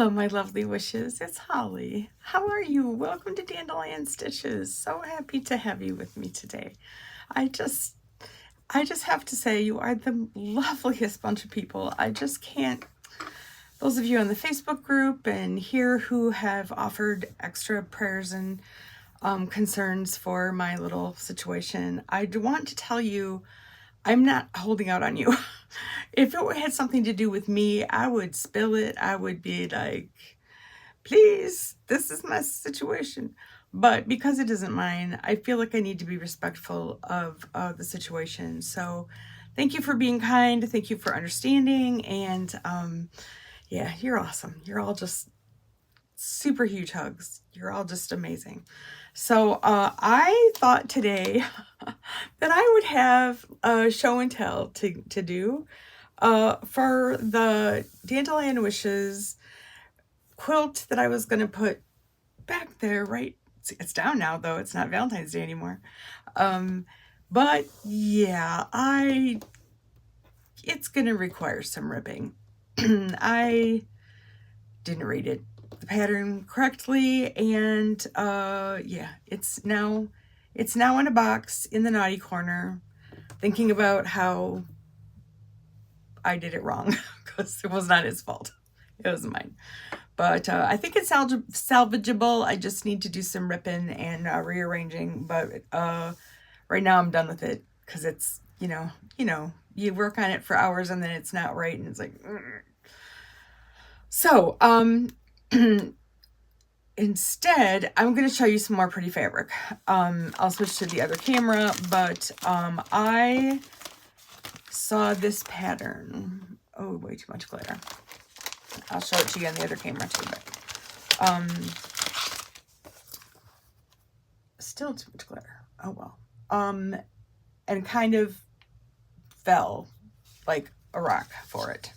Hello, my lovely wishes. It's Holly. How are you? Welcome to Dandelion Stitches. So happy to have you with me today. I just have to say you are the loveliest bunch of people. I just can't. Those of you on the Facebook group and here who have offered extra prayers and concerns for my little situation, I do want to tell you I'm not holding out on you. If it had something to do with me, I would spill it. I would be like, please, this is my situation. But because it isn't mine, I feel like I need to be respectful of the situation. So thank you for being kind. Thank you for understanding. And yeah, you're awesome. You're all just super huge hugs. You're all just amazing. So I thought today that I would have a show and tell to do for the Dandelion Wishes quilt that I was going to put back there, right? It's down now, though. It's not Valentine's Day anymore. But yeah, it's going to require some ribbing. I didn't read it, the pattern correctly, and yeah, it's now in a box in the naughty corner, thinking about how I did it wrong because it was not his fault. It was mine. But I think it's salvageable. I just need to do some ripping and rearranging. But right now I'm done with it because it's, you work on it for hours and then it's not right. And it's like, So instead, I'm going to show you some more pretty fabric. I'll switch to the other camera, but I saw this pattern. Oh, way too much glitter. I'll show it to you on the other camera too, but still too much glitter. Oh well. And kind of fell like a rock for it.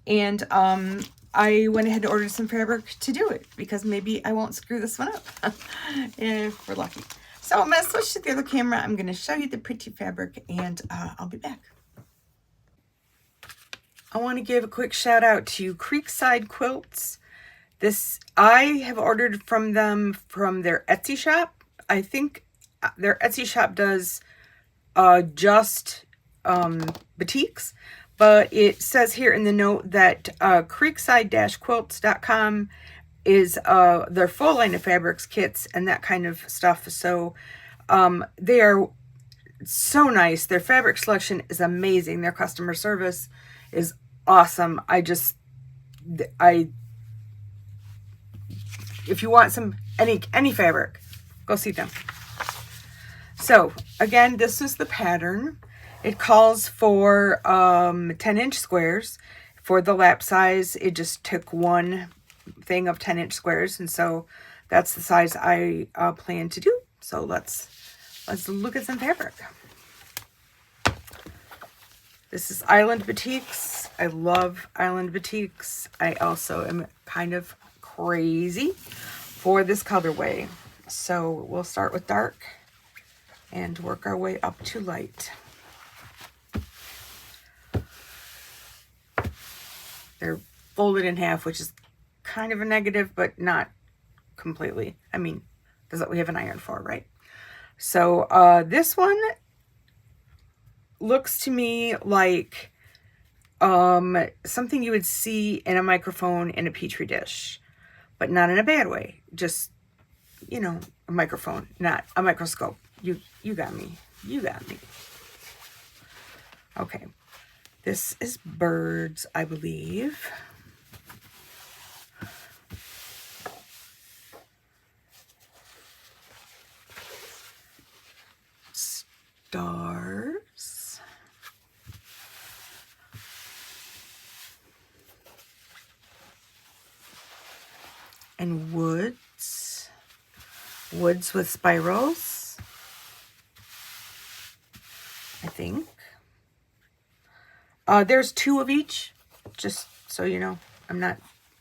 And I went ahead and ordered some fabric to do it because maybe I won't screw this one up if we're lucky. So I'm going to switch to the other camera. I'm going to show you the pretty fabric and I'll be back. I want to give a quick shout out to Creekside Quilts. I have ordered from them from their Etsy shop. I think their Etsy shop does just batiks, but it says here in the note that creekside-quilts.com is their full line of fabrics, kits, and that kind of stuff. So they are so nice. Their fabric selection is amazing. Their customer service is awesome. If you want any fabric, go see them. So again, this is the pattern. It calls for 10-inch squares. For the lap size, it just took one thing of 10-inch squares, and so that's the size I plan to do. So let's look at some fabric. This is Island Batiks. I love Island Batiks. I also am kind of crazy for this colorway. So we'll start with dark and work our way up to light. They're folded in half, which is kind of a negative, but not completely. I mean, that's what we have an iron for, right? So this one looks to me like something you would see in a microphone in a petri dish, but not in a bad way. Just, a microphone, not a microscope. You got me. You got me. Okay. This is birds, I believe. Stars. And woods. Woods with spirals, I think. There's 2 of each, just so you know. I'm not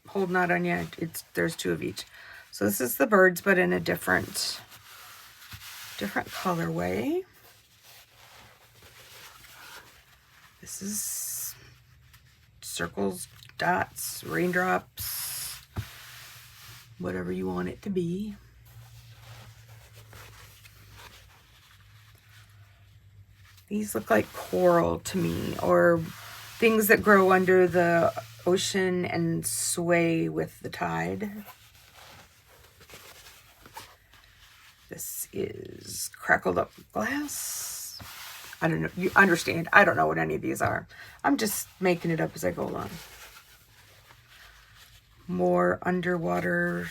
holding out on you. There's 2 of each. So this is the birds, but in a different colorway. This is circles, dots, raindrops. whatever you want it to be. These look like coral to me, or things that grow under the ocean and sway with the tide. This is crackled up glass. I don't know, you understand, I don't know what any of these are. I'm just making it up as I go along. More underwater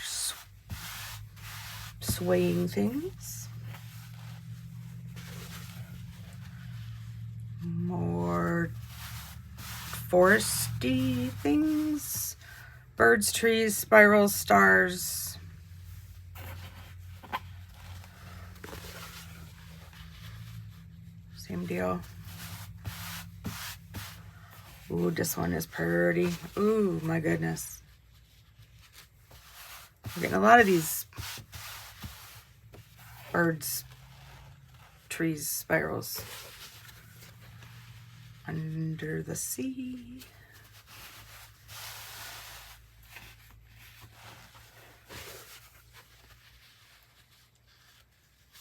swaying things. More foresty things. Birds, trees, spirals, stars. Same deal. Ooh, this one is pretty. Ooh, my goodness. We're getting a lot of these birds, trees, spirals. Under the sea.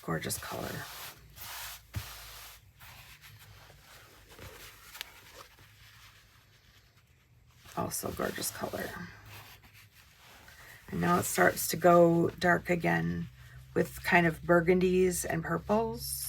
Gorgeous color. Also gorgeous color. And now it starts to go dark again with kind of burgundies and purples.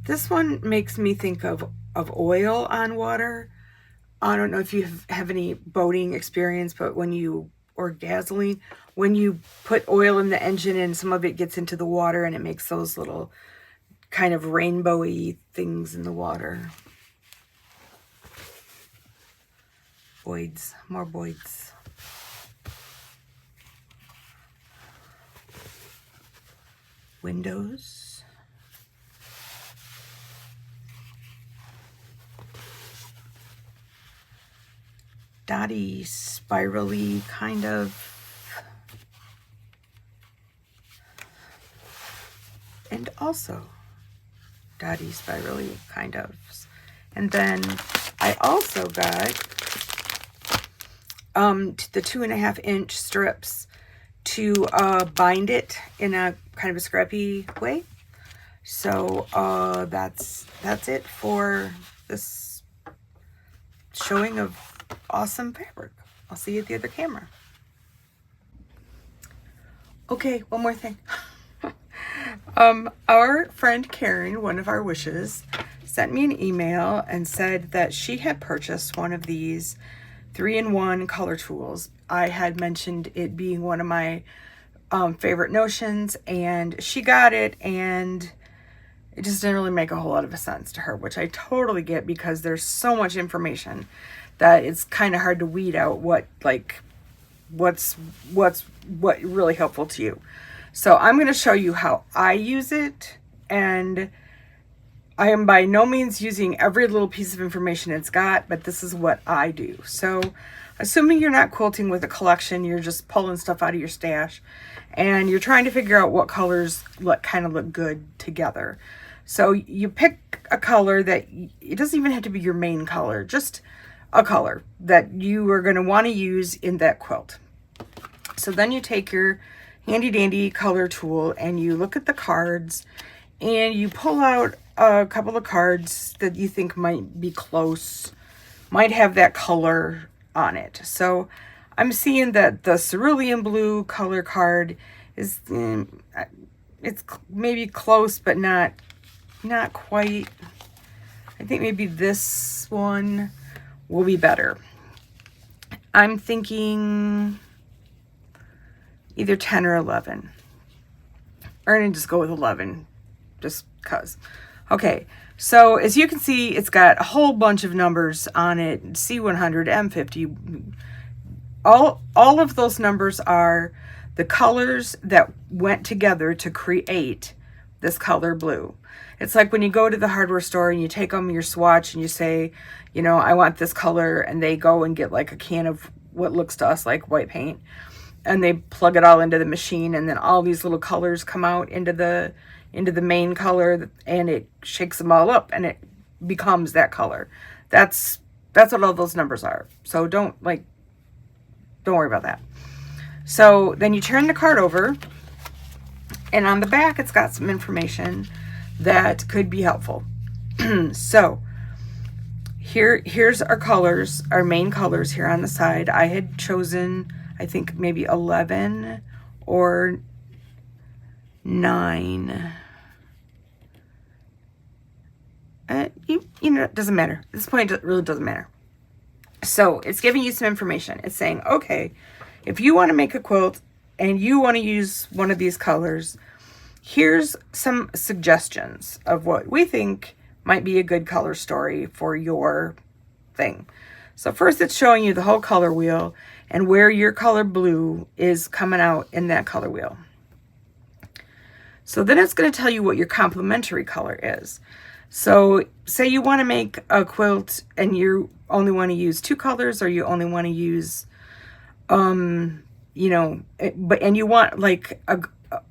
This one makes me think of oil on water. I don't know if you have any boating experience, but or gasoline, when you put oil in the engine and some of it gets into the water and it makes those little kind of rainbowy things in the water. Boids, more boids. Windows. Dotty, spirally kind of. And also dotty, spirally kind of. And then I also got the 2.5 inch strips to bind it in a kind of a scrappy way. So that's it for this showing of awesome fabric. I'll see you at the other camera. Okay, one more thing. Our friend Karen, one of our wishes, sent me an email and said that she had purchased one of these 3-in-1 color tools. I had mentioned it being one of my favorite notions, and she got it, and it just didn't really make a whole lot of sense to her, which I totally get because there's so much information that it's kind of hard to weed out what's really helpful to you. So I'm going to show you how I use it, and I am by no means using every little piece of information it's got, but this is what I do. So assuming you're not quilting with a collection, you're just pulling stuff out of your stash and you're trying to figure out what colors kind of look good together. So you pick a color that, it doesn't even have to be your main color, just a color that you are going to want to use in that quilt. So then you take your handy dandy color tool and you look at the cards and you pull out a couple of cards that you think might be close, might have that color on it. So I'm seeing that the cerulean blue color card is, it's maybe close, but not quite. I think maybe this one will be better. I'm thinking either 10 or 11. Or I'm gonna just go with 11, just cause. Okay, so as you can see, it's got a whole bunch of numbers on it. C100, M50. All of those numbers are the colors that went together to create this color blue. It's like when you go to the hardware store and you take them your swatch and you say, you know, I want this color, and they go and get like a can of what looks to us like white paint. and they plug it all into the machine, and then all these little colors come out into the main color, and it shakes them all up and it becomes that color. That's what all those numbers are. So don't worry about that. So then you turn the card over, and on the back it's got some information that could be helpful. So here's our colors, our main colors here on the side. I had chosen, I think, maybe 11 or 9. You know, it doesn't matter. At this point, it really doesn't matter. So it's giving you some information. It's saying, okay, if you want to make a quilt and you want to use one of these colors, here's some suggestions of what we think might be a good color story for your thing. So first, it's showing you the whole color wheel and where your color blue is coming out in that color wheel. So then it's going to tell you what your complementary color is. So say you want to make a quilt and you only want to use 2 colors, or you only want to use, you know, and you want like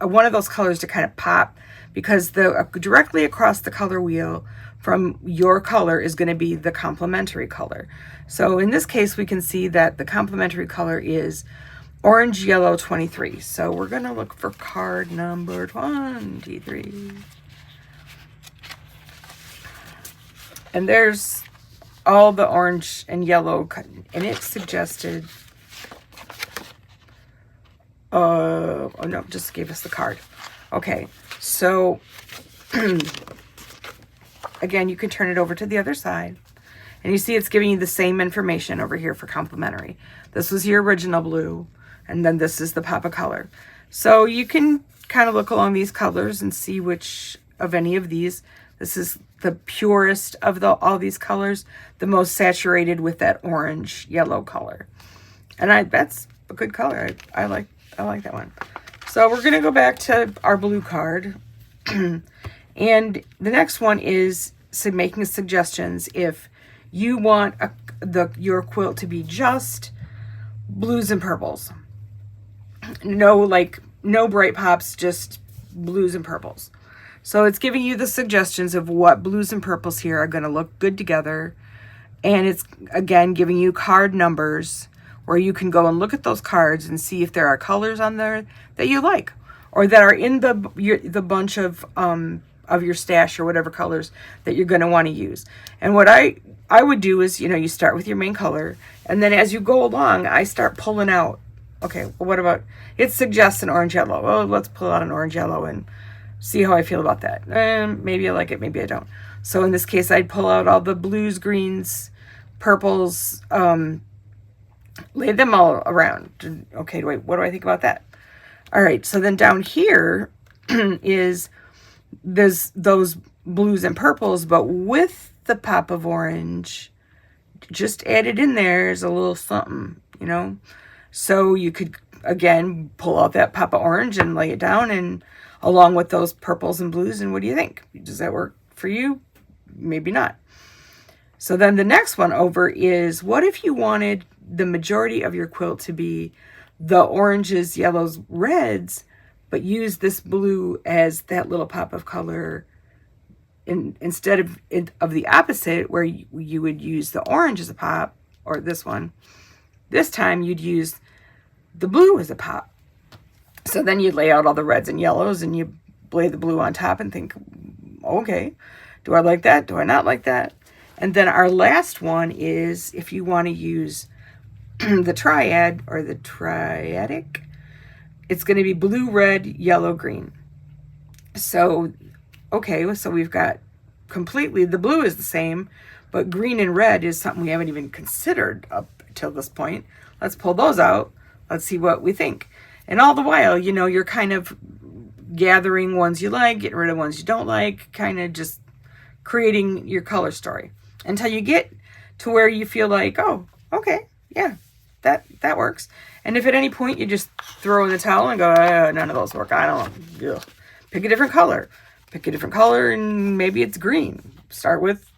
one of those colors to kind of pop, because directly across the color wheel from your color is going to be the complementary color. So in this case, we can see that the complementary color is orange yellow 23. So we're going to look for card number 23. And there's all the orange and yellow, and it suggested, oh no, just gave us the card. Okay, so again, you can turn it over to the other side, and you see it's giving you the same information over here for complementary. This was your original blue, and then this is the pop of color. So you can kind of look along these colors and see which of any of these. This is the purest of all these colors, the most saturated with that orange yellow color. And that's a good color. I like that one. So we're going to go back to our blue card. And the next one is making suggestions if you want your quilt to be just blues and purples. No bright pops, just blues and purples. So it's giving you the suggestions of what blues and purples here are going to look good together. And it's, again, giving you card numbers where you can go and look at those cards and see if there are colors on there that you like, or that are in the bunch of your stash, or whatever colors that you're going to want to use. And what I would do is, you know, you start with your main color, and then as you go along, I start pulling out, okay, well, what about, it suggests an orange yellow. Well, let's pull out an orange yellow and see how I feel about that. Maybe I like it, maybe I don't. So in this case, I'd pull out all the blues, greens, purples, lay them all around. Okay, wait, what do I think about that? All right, so then down here is those blues and purples, but with the pop of orange, just added in there is a little something, you know? So you could, again, pull out that pop of orange and lay it down, and along with those purples and blues, and what do you think? Does that work for you? Maybe not. So then the next one over is, what if you wanted the majority of your quilt to be the oranges, yellows, reds, but use this blue as that little pop of color instead of the opposite, where you would use the orange as a pop, or this one. This time you'd use the blue as a pop. So then you lay out all the reds and yellows, and you lay the blue on top and think, okay, do I like that? Do I not like that? And then our last one is if you want to use the triad or the triadic, it's going to be blue, red, yellow, green. So, okay, so we've got completely, the blue is the same, but green and red is something we haven't even considered up till this point. Let's pull those out. Let's see what we think. And all the while, you know, you're kind of gathering ones you like, getting rid of ones you don't like, kind of just creating your color story until you get to where you feel like, oh, okay, yeah, that works. And if at any point you just throw in the towel and go, none of those work, I don't, ugh. Pick a different color. Pick a different color, and maybe it's green. Start with,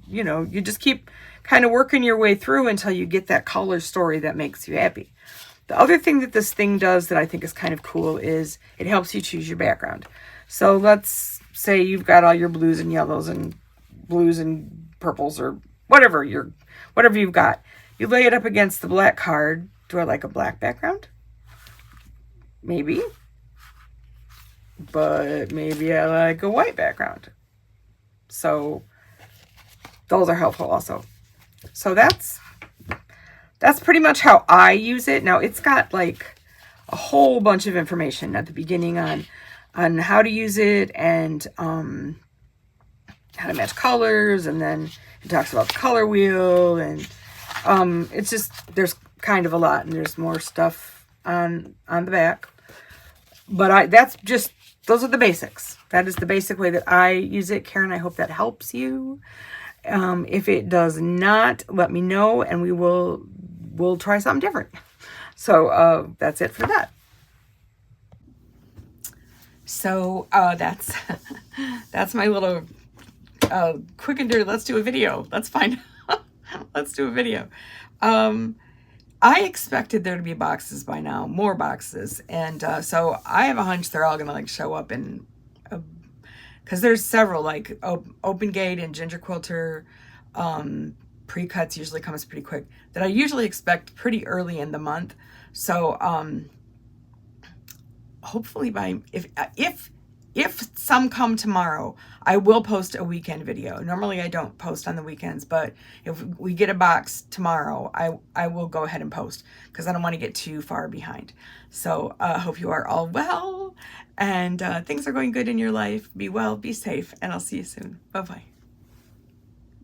you know, you just keep kind of working your way through until you get that color story that makes you happy. The other thing that this thing does that I think is kind of cool is it helps you choose your background. So let's say you've got all your blues and yellows and blues and purples or whatever you've got. You lay it up against the black card. Do I like a black background? Maybe. But maybe I like a white background. So those are helpful also. So that's pretty much how I use it. Now it's got like a whole bunch of information at the beginning on how to use it and how to match colors, and then it talks about the color wheel, and it's just, there's kind of a lot, and there's more stuff on the back. But those are the basics. That is the basic way that I use it. Karen, I hope that helps you. If it does not, let me know, and we'll try something different. So that's it for that. So that's that's my little quick and dirty. Let's do a video. That's fine. Let's do a video. I expected there to be boxes by now, more boxes, and so I have a hunch they're all gonna like show up in, because there's several, like Open Gate and Ginger Quilter. Pre-cuts usually comes pretty quick, that I usually expect pretty early in the month. So hopefully by if some come tomorrow, I will post a weekend video. Normally I don't post on the weekends, but if we get a box tomorrow, I will go ahead and post, because I don't want to get too far behind. So I hope you are all well, and things are going good in your life. Be well, be safe, and I'll see you soon. Bye-bye.